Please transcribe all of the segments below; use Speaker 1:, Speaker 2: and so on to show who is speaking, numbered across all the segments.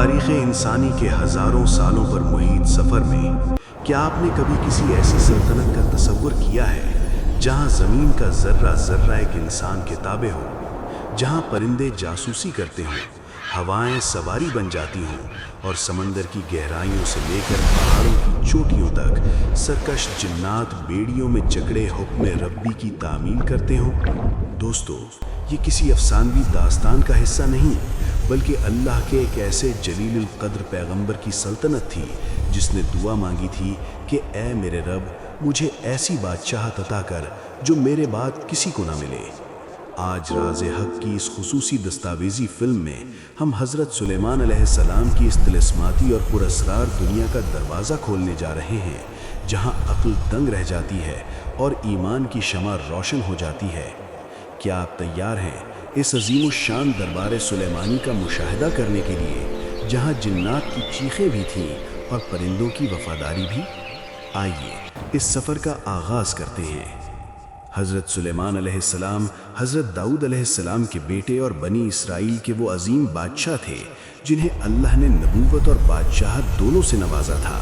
Speaker 1: तारीख़ इंसानी के हज़ारों सालों पर मुहित सफ़र में क्या आपने कभी किसी ऐसी सल्तनत का तसव्वुर किया है जहाँ ज़मीन का ज़र्रा ज़र्रा एक इंसान के ताबे हो, जहाँ परिंदे जासूसी करते हों, हवाएं सवारी बन जाती हों और समंदर की गहराइयों से लेकर पहाड़ों की चोटियों तक सरकश जिन्नात बेड़ियों में जकड़े हुक्म रब्बी की तामील करते हों? दोस्तों, ये किसी अफसानवी दास्तान का हिस्सा नहीं बल्कि अल्लाह के एक ऐसे जलीलुल कद्र पैगंबर की सल्तनत थी जिसने दुआ मांगी थी कि ए मेरे रब, मुझे ऐसी बादशाहत अता कर जो मेरे बाद किसी को ना मिले। आज राज़े हक की इस खुसूसी दस्तावेज़ी फ़िल्म में हम हज़रत सुलेमान अलैहिस्सलाम की इस तिलिस्माती और पुरअसरार दुनिया का दरवाज़ा खोलने जा रहे हैं, जहां अक्ल दंग रह जाती है और ईमान की शमा रोशन हो जाती है। क्या आप तैयार हैं इस अजीम शान दरबार सुलेमानी का मुशाहिदा करने के लिए, जहां जिन्नात की चीखें भी थीं और परिंदों की वफादारी भी? आइए इस सफ़र का आगाज़ करते हैं। हज़रत सुलेमान अलैहिस्सलाम हज़रत दाऊद अलैहिस्सलाम के बेटे और बनी इसराइल के वो अजीम बादशाह थे जिन्हें अल्लाह ने नबूवत और बादशाहत दोनों से नवाजा था।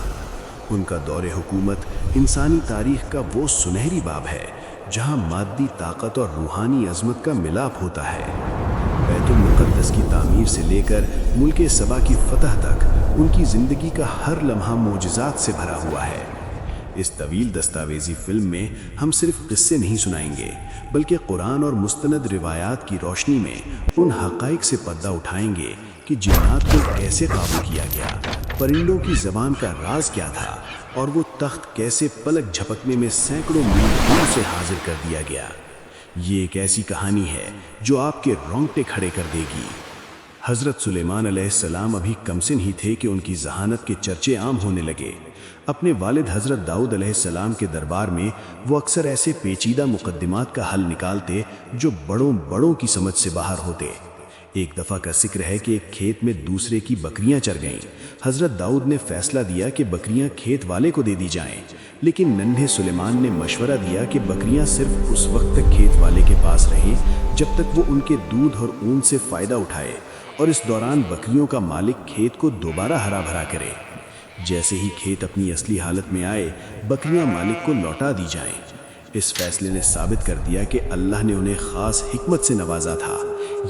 Speaker 1: उनका दौरे हुकूमत इंसानी तारीख़ का वो सुनहरी बाब है जहाँ मादी ताकत और रूहानी अज़मत का मिलाप होता है। बैतुल मुक़द्दस की तामीर से लेकर मुल्क सबा की फ़तह तक उनकी ज़िंदगी का हर लम्हा मोजज़ात से भरा हुआ है। इस तवील दस्तावेज़ी फ़िल्म में हम सिर्फ किस्से नहीं सुनाएंगे बल्कि कुरान और मुस्तनद रिवायात की रोशनी में उन हक़ाइक़ से पर्दा उठाएंगे कि जिन्नात को कैसे काबू किया गया, परिंदों की ज़बान का राज क्या था और वो तख्त कैसे पलक झपकने में सैकड़ों मील दूर से हाजिर कर दिया गया। ये एक ऐसी कहानी है जो आपके रोंगटे खड़े कर देगी। हज़रत सुलेमान अलैहिस्सलाम अभी कमसिन ही थे कि उनकी जहानत के चर्चे आम होने लगे। अपने वालिद हज़रत दाऊद अलैहिस्सलाम के दरबार में वो अक्सर ऐसे पेचीदा मुकद्दिमात का हल निकालते जो बड़ों की समझ से बाहर होते। एक दफ़ा का जिक्र है कि एक खेत में दूसरे की बकरियां चर गईं। हज़रत दाऊद ने फैसला दिया कि बकरियां खेत वाले को दे दी जाएं, लेकिन नन्हे सुलेमान ने मशवरा दिया कि बकरियां सिर्फ उस वक्त तक खेत वाले के पास रहें जब तक वो उनके दूध और ऊन से फ़ायदा उठाए और इस दौरान बकरियों का मालिक खेत को दोबारा हरा भरा करे। जैसे ही खेत अपनी असली हालत में आए, बकरियां मालिक को लौटा दी जाएं। इस फैसले ने साबित कर दिया कि अल्लाह ने उन्हें ख़ास हिकमत से नवाजा था।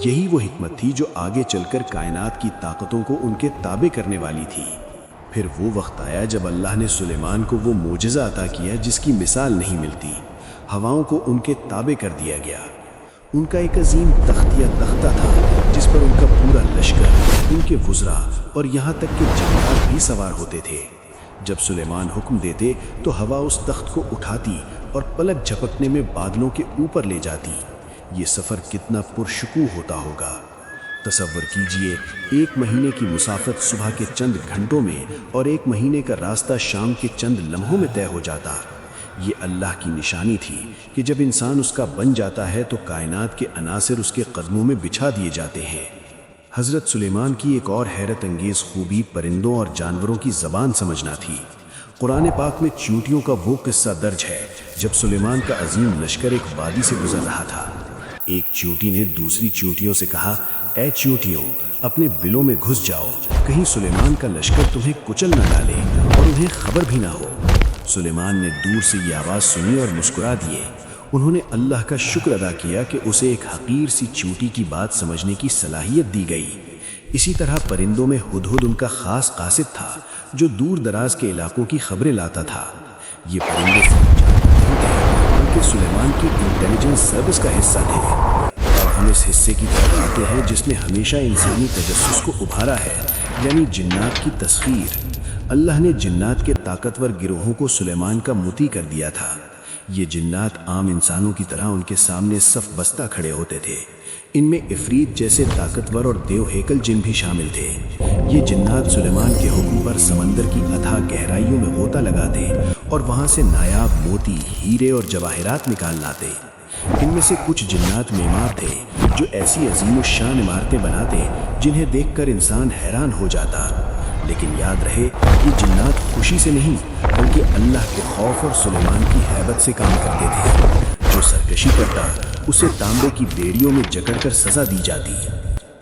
Speaker 1: यही वो हिकमत थी जो आगे चलकर कायनात की ताकतों को उनके ताबे करने वाली थी। फिर वो वक्त आया जब अल्लाह ने सुलेमान को वो मोजज़ा अता किया जिसकी मिसाल नहीं मिलती। हवाओं को उनके ताबे कर दिया गया। उनका एक अजीम तख्तिया तख्ता था जिस पर उनका पूरा लश्कर, उनके वुज़रा और यहाँ तक कि जन्नात भी सवार होते थे। जब सुलेमान हुक्म देते तो हवा उस तख्त को उठाती और पलक झपकने में बादलों के ऊपर ले जाती। ये सफ़र कितना पुरशुकूह होता होगा। तसव्वुर कीजिए, एक महीने की मुसाफत सुबह के चंद घंटों में और एक महीने का रास्ता शाम के चंद लम्हों में तय हो जाता। ये अल्लाह की निशानी थी कि जब इंसान उसका बन जाता है तो कायनात के अनासिर उसके कदमों में बिछा दिए जाते हैं। हज़रत सुलेमान की एक और हैरत अंगेज़ खूबी परिंदों और जानवरों की ज़बान समझना थी। कुरान पाक में चींटियों का वो किस्सा दर्ज है जब सुलेमान का अजीम लश्कर एक वादी से गुजर रहा था। एक चींटी ने दूसरी चींटियों से कहा, ऐ चींटियों, अपने बिलों में घुस जाओ, कहीं सुलेमान का लश्कर तुम्हें कुचल न डाले और उन्हें खबर भी ना हो। सुलेमान ने दूर से ये आवाज़ सुनी और मुस्कुरा दिए। उन्होंने अल्लाह का शुक्र अदा किया कि उसे एक हकीर सी चींटी की बात समझने की सलाहियत दी गई। इसी तरह परिंदों में हुदहुद उनका ख़ास कासिद था जो दूर दराज के इलाकों की खबरें लाता था। ये परिंदे उनके सुलेमान की इंटेलिजेंस सर्विस का हिस्सा थे। अब हम इस हिस्से की तरफ आते हैं जिसने हमेशा इंसानी तजस्सुस को उभारा है, यानी जिन्नात की तस्खीर। अल्लाह ने जिन्नात के ताकतवर गिरोहों को सुलेमान का मुती कर दिया था। ये जिन्नात आम इंसानों की तरह उनके सामने सफ बस्ता खड़े होते थे। इनमें इफरीत जैसे ताकतवर और देव हेकल जिन भी शामिल थे। ये जिन्नात सुलेमान के हुक्म पर समंदर की अथाह गहराइयों में गोता लगाते और वहाँ से नायाब मोती, हीरे और जवाहिरात निकाल लाते। इनमें से कुछ जिन्नात मेमार थे जो ऐसी अजीम शान इमारतें बनाते जिन्हें देखकर इंसान हैरान हो जाता। लेकिन याद रहे, ये जिन्नात खुशी से नहीं बल्कि अल्लाह के खौफ और सुलेमान की हैबत से काम करते थे। जो सरकशी करता उसे तांबे की बेड़ियों में जकड़कर सजा दी जाती।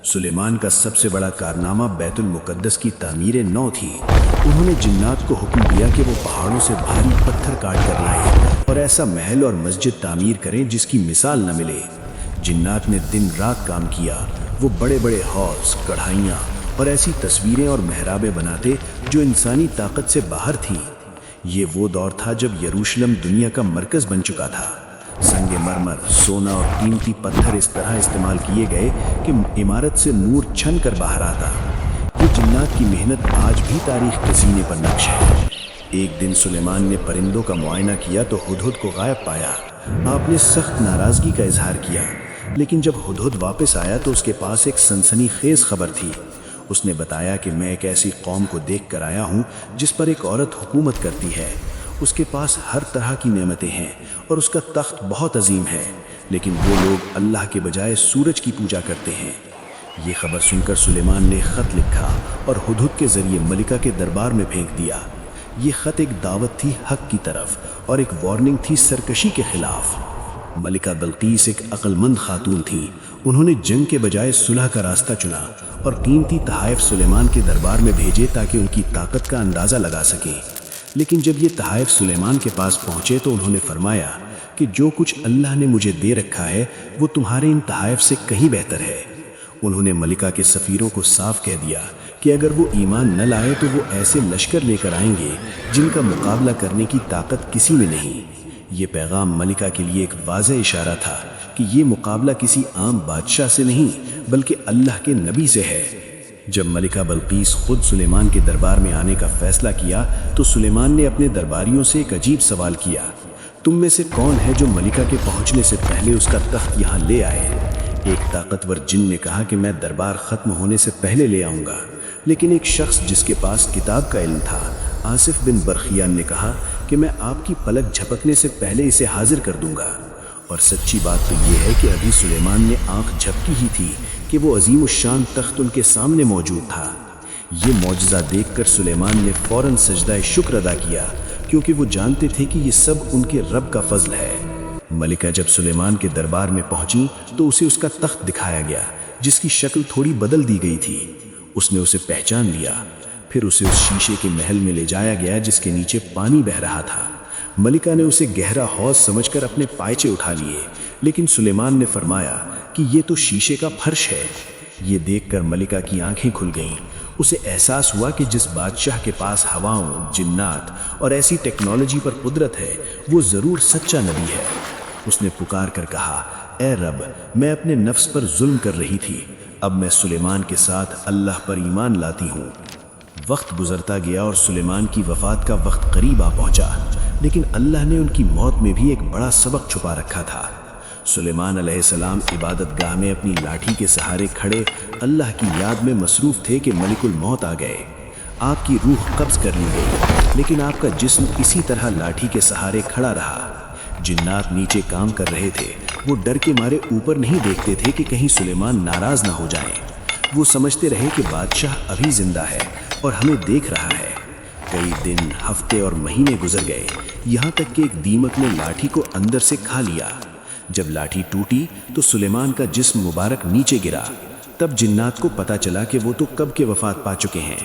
Speaker 1: सुलेमान का सबसे बड़ा कारनामा बैतुल मुकद्दस की तामीर नौ थी। उन्होंने जिन्नात को हुक्म दिया कि वो पहाड़ों से भारी पत्थर काट कर लाएं और ऐसा महल और मस्जिद तामीर करें जिसकी मिसाल न मिले। जिन्नात ने दिन रात काम किया। वो बड़े बड़े हौज, कढ़ाइयाँ और ऐसी तस्वीरें और मेहराबें बनाते जो इंसानी ताकत से बाहर थी। ये वो दौर था जब यरूशलेम दुनिया का मरकज बन चुका था। संगे मरमर, सोना और कीमती पत्थर इस तरह इस्तेमाल किए गए कि इमारत से नूर छन कर बाहर आता। ये जिन्नात की मेहनत आज भी तारीख के सीने पर नक्श है। एक दिन सुलेमान ने परिंदों का मुआयना किया तो हुदहुद को गायब पाया। आपने सख्त नाराजगी का इजहार किया, लेकिन जब हुदहुद वापस आया तो उसके पास एक सनसनीखेज खबर थी। उसने बताया कि मैं एक ऐसी कौम को देख कर आया हूँ जिस पर एक औरत हुकूमत करती है। उसके पास हर तरह की नेमतें हैं और उसका तख्त बहुत अजीम है, लेकिन वो लोग अल्लाह के बजाय सूरज की पूजा करते हैं। ये खबर सुनकर सुलेमान ने खत लिखा और हुदहुद के जरिए मलिका के दरबार में फेंक दिया। ये खत एक दावत थी हक की तरफ और एक वार्निंग थी सरकशी के खिलाफ। मलिका बल्कीस एक अक्लमंद खातून थी। उन्होंने जंग के बजाय सुलह का रास्ता चुना और कीमती तहाइफ सुलेमान के दरबार में भेजे ताकि उनकी ताकत का अंदाज़ा लगा सके। लेकिन जब ये तहाइफ सुलेमान के पास पहुंचे तो उन्होंने फरमाया कि जो कुछ अल्लाह ने मुझे दे रखा है वो तुम्हारे इन तहाइफ से कहीं बेहतर है। उन्होंने मलिका के सफ़ीरों को साफ कह दिया कि अगर वो ईमान न लाए तो वो ऐसे लश्कर लेकर आएंगे जिनका मुकाबला करने की ताकत किसी में नहीं। ये पैगाम मलिका के लिए एक वाज़ेह इशारा था कि ये मुकाबला किसी आम बादशाह से नहीं बल्कि अल्लाह के नबी से है। जब मलिका बल्कीस खुद सुलेमान के दरबार में आने का फैसला किया तो सुलेमान ने अपने दरबारियों से एक अजीब सवाल किया, तुम में से कौन है जो मलिका के पहुंचने से पहले उसका तख्त यहाँ ले आए? एक ताकतवर जिन ने कहा कि मैं दरबार ख़त्म होने से पहले ले आऊँगा। लेकिन एक शख्स जिसके पास किताब का इल्म था, आसिफ बिन बरखियान ने कहा कि मैं आपकी पलक झपकने से पहले इसे हाजिर कर दूंगा। और सच्ची बात तो ये है कि अभी सुलेमान ने आंख झपकी ही थी कि वो अजीमुश्शान तख्त उनके सामने मौजूद था। ये मौजज़ा देखकर सुलेमान ने फ़ौरन सजदा शुक्र अदा किया, क्योंकि वो जानते थे कि ये सब उनके रब का फजल है। मलिका जब सुलेमान के दरबार में पहुंची तो उसे उसका तख्त दिखाया गया, जिसकी शक्ल थोड़ी बदल दी गई थी। उसने उसे पहचान लिया। फिर उसे उस शीशे के महल में ले जाया गया जिसके नीचे पानी बह रहा था। मलिका ने उसे गहरा हौज समझकर अपने पायचे उठा लिए, लेकिन सुलेमान ने फरमाया कि ये तो शीशे का फर्श है। ये देखकर मलिका की आंखें खुल गईं। उसे एहसास हुआ कि जिस बादशाह के पास हवाओं, जिन्नात और ऐसी टेक्नोलॉजी पर कुदरत है वो ज़रूर सच्चा नबी है। उसने पुकार कर कहा, ए रब, मैं अपने नफ्स पर जुल्म कर रही थी, अब मैं सुलेमान के साथ अल्लाह पर ईमान लाती हूँ। वक्त गुजरता गया और सुलेमान की वफ़ात का वक्त करीब आ पहुँचा, लेकिन अल्लाह ने उनकी मौत में भी एक बड़ा सबक छुपा रखा था। सुलेमान अलैहिस्सलाम इबादत गाह में अपनी लाठी के सहारे खड़े अल्लाह की याद में मसरूफ़ थे कि मलिकुल मौत आ गए। आपकी रूह कब्ज़ कर ली गई, लेकिन आपका जिस्म इसी तरह लाठी के सहारे खड़ा रहा। जिन्नात नीचे काम कर रहे थे। वो डर के मारे ऊपर नहीं देखते थे कि कहीं सुलेमान नाराज़ ना हो जाए। वो समझते रहे कि बादशाह अभी जिंदा है और हमें देख रहा है। कई दिन, हफ्ते और महीने गुजर गए, यहाँ तक कि एक दीमक ने लाठी को अंदर से खा लिया। जब लाठी टूटी तो सुलेमान का जिस्म मुबारक नीचे गिरा। तब जिन्नात को पता चला कि वो तो कब के वफात पा चुके हैं।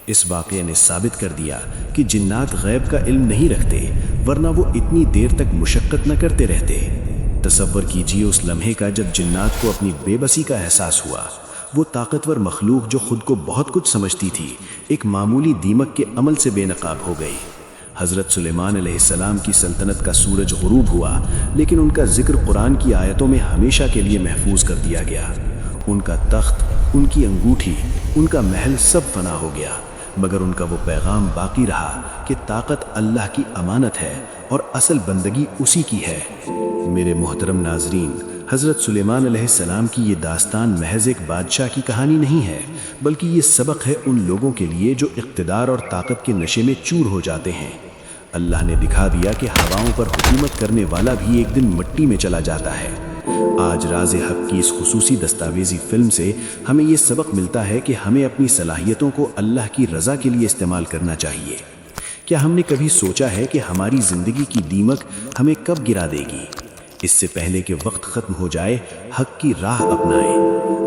Speaker 1: इस वाक़ये ने साबित कर दिया कि जिन्नात गैब का इल्म नहीं रखते, वरना वो इतनी देर तक मुशक्क़त न करते रहते। तसव्वुर कीजिए उस लम्हे का जब जिन्नात को अपनी बेबसी का एहसास हुआ। वो ताकतवर मखलूक जो खुद को बहुत कुछ समझती थी, एक मामूली दीमक के अमल से बेनकाब हो गई। हज़रत सुलेमान अलैहिस्सलाम की सल्तनत का सूरज गुरूब हुआ, लेकिन उनका जिक्र कुरान की आयतों में हमेशा के लिए महफूज कर दिया गया। उनका तख्त, उनकी अंगूठी, उनका महल सब फना हो गया, मगर उनका वो पैगाम बाकी रहा कि ताकत अल्लाह की अमानत है और असल बंदगी उसी की है। मेरे मोहतरम नाजरीन, हज़रत सुलेमान अलैहिस्सलाम की ये दास्तान महज एक बादशाह की कहानी नहीं है, बल्कि ये सबक है उन लोगों के लिए जो इक़्तिदार और ताकत के नशे में चूर हो जाते हैं। अल्लाह ने दिखा दिया कि हवाओं पर हुकूमत करने वाला भी एक दिन मिट्टी में चला जाता है। आज राज़ हक़ की इस खुसूसी दस्तावेज़ी फ़िल्म से हमें ये सबक मिलता है कि हमें अपनी सलाहियतों को अल्लाह की रज़ा के लिए इस्तेमाल करना चाहिए। क्या हमने कभी सोचा है कि हमारी ज़िंदगी की दीमक हमें कब गिरा देगी? اس سے پہلے کہ وقت ختم ہو جائے، حق کی راہ اپنائیں۔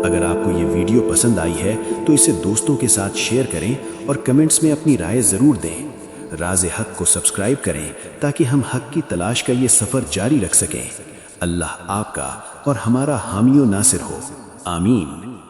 Speaker 1: اگر آپ کو یہ ویڈیو پسند آئی ہے تو اسے دوستوں کے ساتھ شیئر کریں اور کمنٹس میں اپنی رائے ضرور دیں۔ راز حق کو سبسکرائب کریں تاکہ ہم حق کی تلاش کا یہ سفر جاری رکھ سکیں۔ اللہ آپ کا اور ہمارا حامی و ناصر ہو، آمین۔